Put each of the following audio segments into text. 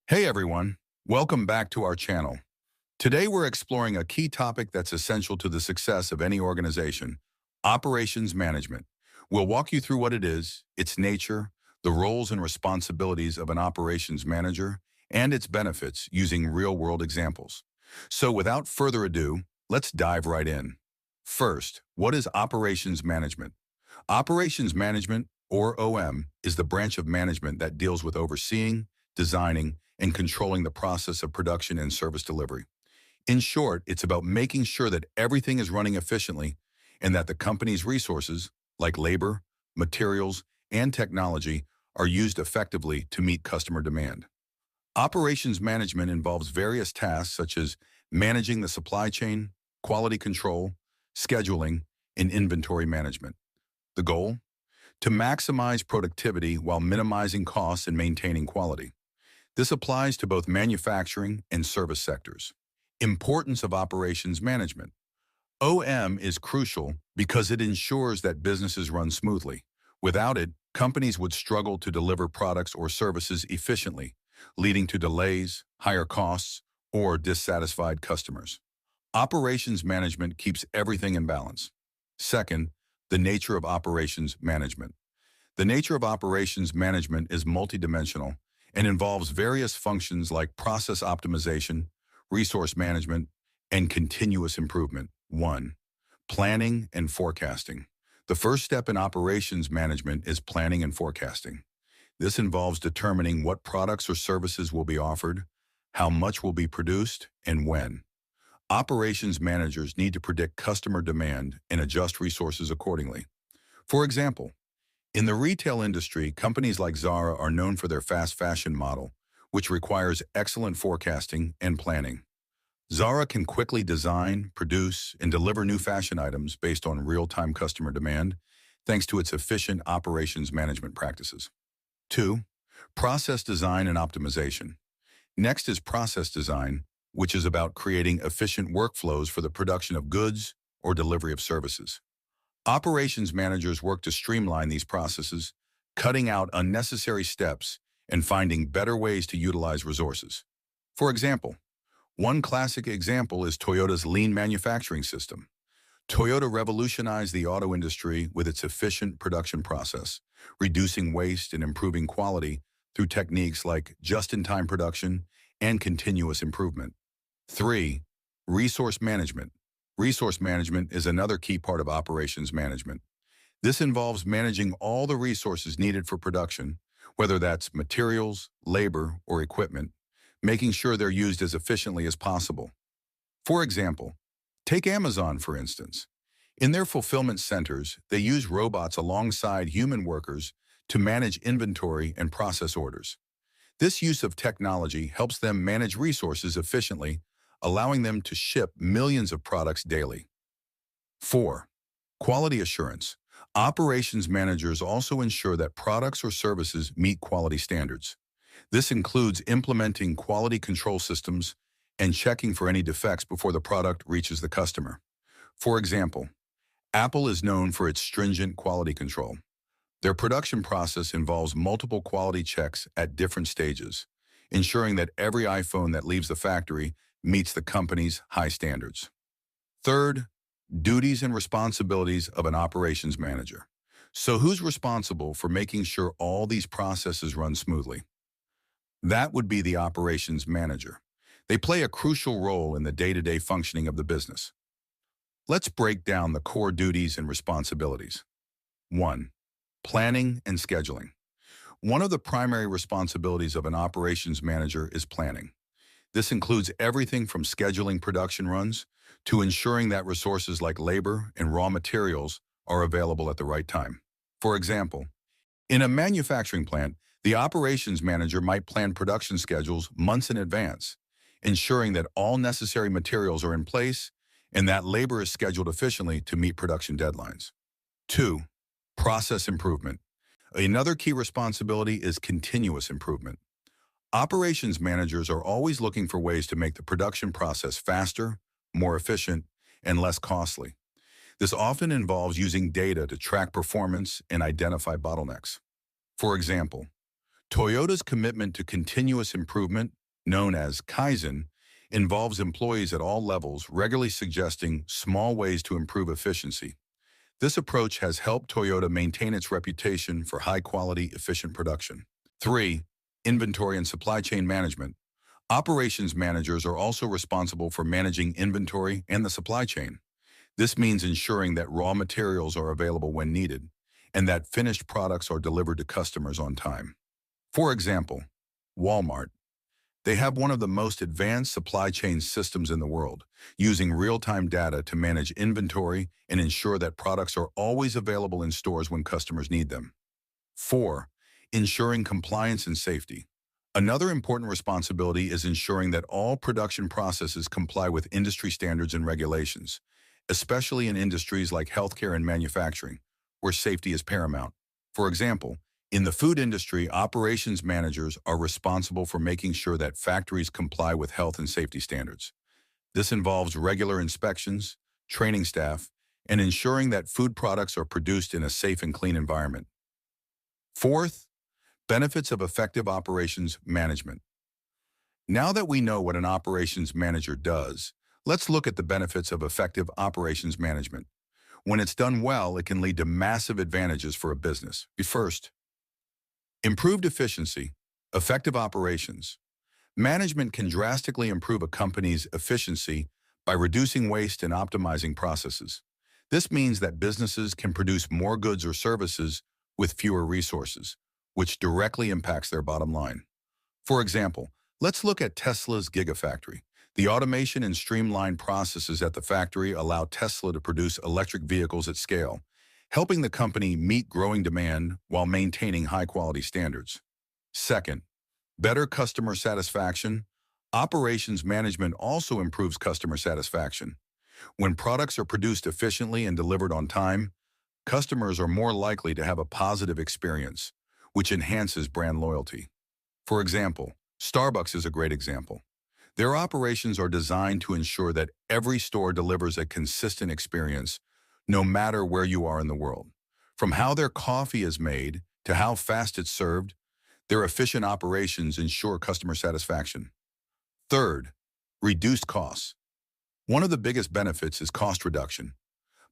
Hey everyone, welcome back to our channel. Today we're exploring a key topic that's essential to the success of any organization, operations management. We'll walk you through what it is, its nature, the roles and responsibilities of an operations manager, and its benefits using real-world examples. So without further ado, let's dive right in. First, what is operations management? Operations management, or OM, is the branch of management that deals with overseeing, designing, and controlling the process of production and service delivery. In short, it's about making sure that everything is running efficiently and that the company's resources, like labor, materials, and technology, are used effectively to meet customer demand. Operations management involves various tasks such as managing the supply chain, quality control, scheduling, and inventory management. The goal? To maximize productivity while minimizing costs and maintaining quality. This applies to both manufacturing and service sectors. Importance of operations management. OM is crucial because it ensures that businesses run smoothly. Without it, companies would struggle to deliver products or services efficiently, leading to delays, higher costs, or dissatisfied customers. Operations management keeps everything in balance. Second, the nature of operations management. The nature of operations management is multidimensional and involves various functions like process optimization, resource management, and continuous improvement. 1. Planning and forecasting. The first step in operations management is planning and forecasting. This involves determining what products or services will be offered, how much will be produced, and when. Operations managers need to predict customer demand and adjust resources accordingly. For example, in the retail industry, companies like Zara are known for their fast fashion model, which requires excellent forecasting and planning. Zara can quickly design, produce, and deliver new fashion items based on real-time customer demand, thanks to its efficient operations management practices. 2. Process design and optimization. Next is process design, which is about creating efficient workflows for the production of goods or delivery of services. Operations managers work to streamline these processes, cutting out unnecessary steps and finding better ways to utilize resources. For example, one classic example is Toyota's lean manufacturing system. Toyota revolutionized the auto industry with its efficient production process, reducing waste and improving quality through techniques like just-in-time production and continuous improvement. 3. Resource management. Resource management is another key part of operations management. This involves managing all the resources needed for production, whether that's materials, labor, or equipment, making sure they're used as efficiently as possible. For example, take Amazon, for instance. In their fulfillment centers, they use robots alongside human workers to manage inventory and process orders. This use of technology helps them manage resources efficiently, allowing them to ship millions of products daily. 4. Quality assurance. Operations managers also ensure that products or services meet quality standards. This includes implementing quality control systems and checking for any defects before the product reaches the customer. For example, Apple is known for its stringent quality control. Their production process involves multiple quality checks at different stages, ensuring that every iPhone that leaves the factory meets the company's high standards. Third, duties and responsibilities of an operations manager. So who's responsible for making sure all these processes run smoothly? That would be the operations manager. They play a crucial role in the day-to-day functioning of the business. Let's break down the core duties and responsibilities. 1. Planning and scheduling. One of the primary responsibilities of an operations manager is planning. This includes everything from scheduling production runs to ensuring that resources like labor and raw materials are available at the right time. For example, in a manufacturing plant, the operations manager might plan production schedules months in advance, ensuring that all necessary materials are in place and that labor is scheduled efficiently to meet production deadlines. 2. Process improvement. Another key responsibility is continuous improvement. Operations managers are always looking for ways to make the production process faster, more efficient, and less costly. This often involves using data to track performance and identify bottlenecks. For example, Toyota's commitment to continuous improvement, known as Kaizen, involves employees at all levels regularly suggesting small ways to improve efficiency. This approach has helped Toyota maintain its reputation for high-quality, efficient production. 3. Inventory and supply chain management. Operations managers are also responsible for managing inventory and the supply chain. This means ensuring that raw materials are available when needed and that finished products are delivered to customers on time. For example, Walmart. They have one of the most advanced supply chain systems in the world, using real-time data to manage inventory and ensure that products are always available in stores when customers need them. 4. Ensuring compliance and safety. Another important responsibility is ensuring that all production processes comply with industry standards and regulations, especially in industries like healthcare and manufacturing, where safety is paramount. For example, in the food industry, operations managers are responsible for making sure that factories comply with health and safety standards. This involves regular inspections, training staff, and ensuring that food products are produced in a safe and clean environment. Fourth, benefits of effective operations management. Now that we know what an operations manager does, let's look at the benefits of effective operations management. When it's done well, it can lead to massive advantages for a business. First, improved efficiency, effective operations. Management can drastically improve a company's efficiency by reducing waste and optimizing processes. This means that businesses can produce more goods or services with fewer resources, which directly impacts their bottom line. For example, let's look at Tesla's Gigafactory. The automation and streamlined processes at the factory allow Tesla to produce electric vehicles at scale, helping the company meet growing demand while maintaining high-quality standards. Second, better customer satisfaction. Operations management also improves customer satisfaction. When products are produced efficiently and delivered on time, customers are more likely to have a positive experience, which enhances brand loyalty. For example, Starbucks is a great example. Their operations are designed to ensure that every store delivers a consistent experience, no matter where you are in the world. From how their coffee is made to how fast it's served, their efficient operations ensure customer satisfaction. Third, reduced costs. One of the biggest benefits is cost reduction.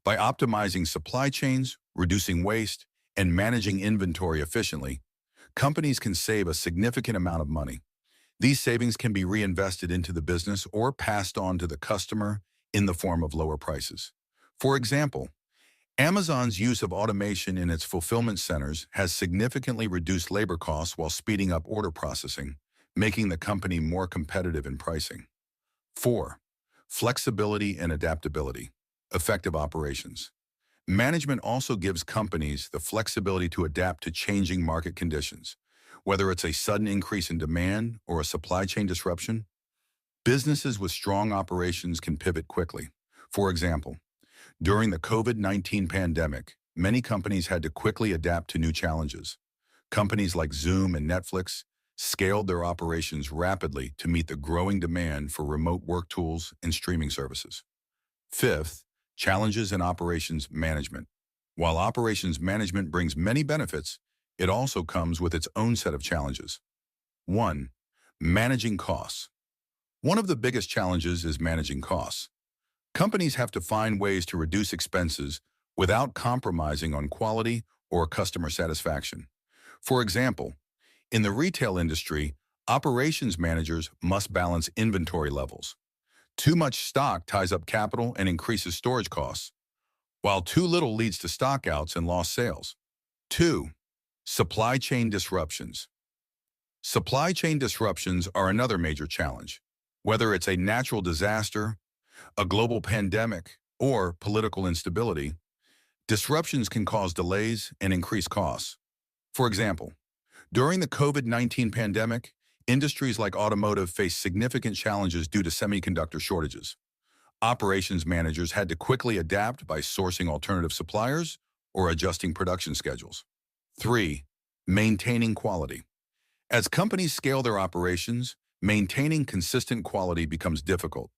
By optimizing supply chains, reducing waste, and managing inventory efficiently, companies can save a significant amount of money. These savings can be reinvested into the business or passed on to the customer in the form of lower prices. For example, Amazon's use of automation in its fulfillment centers has significantly reduced labor costs while speeding up order processing, making the company more competitive in pricing. 4. Flexibility and adaptability. Effective operations. Management also gives companies the flexibility to adapt to changing market conditions. Whether it's a sudden increase in demand or a supply chain disruption, businesses with strong operations can pivot quickly. For example, during the COVID-19 pandemic, many companies had to quickly adapt to new challenges. Companies like Zoom and Netflix scaled their operations rapidly to meet the growing demand for remote work tools and streaming services. Fifth, challenges in operations management. While operations management brings many benefits, it also comes with its own set of challenges. 1. Managing costs. One of the biggest challenges is managing costs. Companies have to find ways to reduce expenses without compromising on quality or customer satisfaction. For example, in the retail industry, operations managers must balance inventory levels. Too much stock ties up capital and increases storage costs, while too little leads to stockouts and lost sales. 2. Supply chain disruptions. Supply chain disruptions are another major challenge. Whether it's a natural disaster, a global pandemic, or political instability, disruptions can cause delays and increase costs. For example, during the COVID-19 pandemic, industries like automotive faced significant challenges due to semiconductor shortages. Operations managers had to quickly adapt by sourcing alternative suppliers or adjusting production schedules. 3. Maintaining quality. As companies scale their operations, maintaining consistent quality becomes difficult.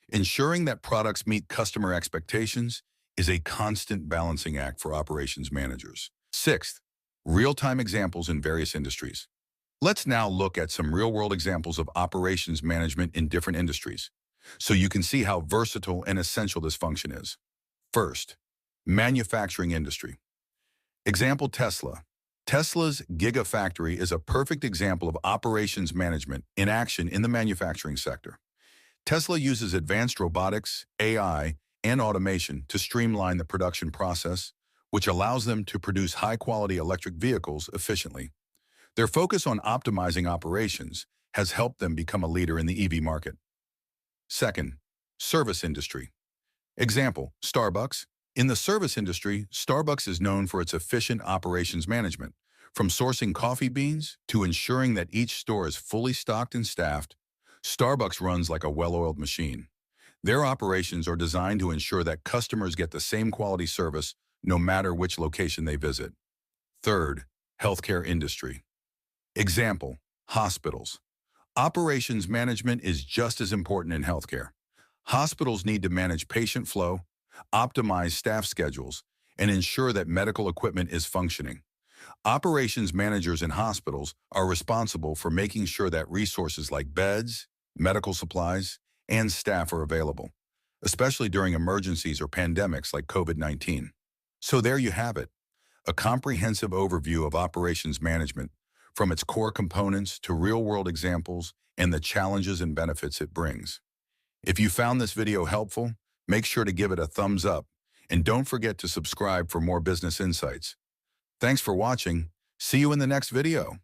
Ensuring that products meet customer expectations is a constant balancing act for operations managers. 6th, real-time examples in various industries. Let's now look at some real-world examples of operations management in different industries, so you can see how versatile and essential this function is. First, manufacturing industry. Example Tesla. Tesla's Gigafactory is a perfect example of operations management in action in the manufacturing sector. Tesla uses advanced robotics, AI, and automation to streamline the production process, which allows them to produce high-quality electric vehicles efficiently. Their focus on optimizing operations has helped them become a leader in the EV market. Second, service industry. Example, Starbucks. In the service industry, Starbucks is known for its efficient operations management, from sourcing coffee beans to ensuring that each store is fully stocked and staffed. Starbucks runs like a well-oiled machine. Their operations are designed to ensure that customers get the same quality service no matter which location they visit. Third, healthcare industry. Example, hospitals. Operations management is just as important in healthcare. Hospitals need to manage patient flow, optimize staff schedules, and ensure that medical equipment is functioning. Operations managers in hospitals are responsible for making sure that resources like beds, medical supplies, and staff are available, especially during emergencies or pandemics like COVID-19. So there you have it, a comprehensive overview of operations management, from its core components to real-world examples and the challenges and benefits it brings. If you found this video helpful, make sure to give it a thumbs up, and don't forget to subscribe for more business insights. Thanks for watching. See you in the next video.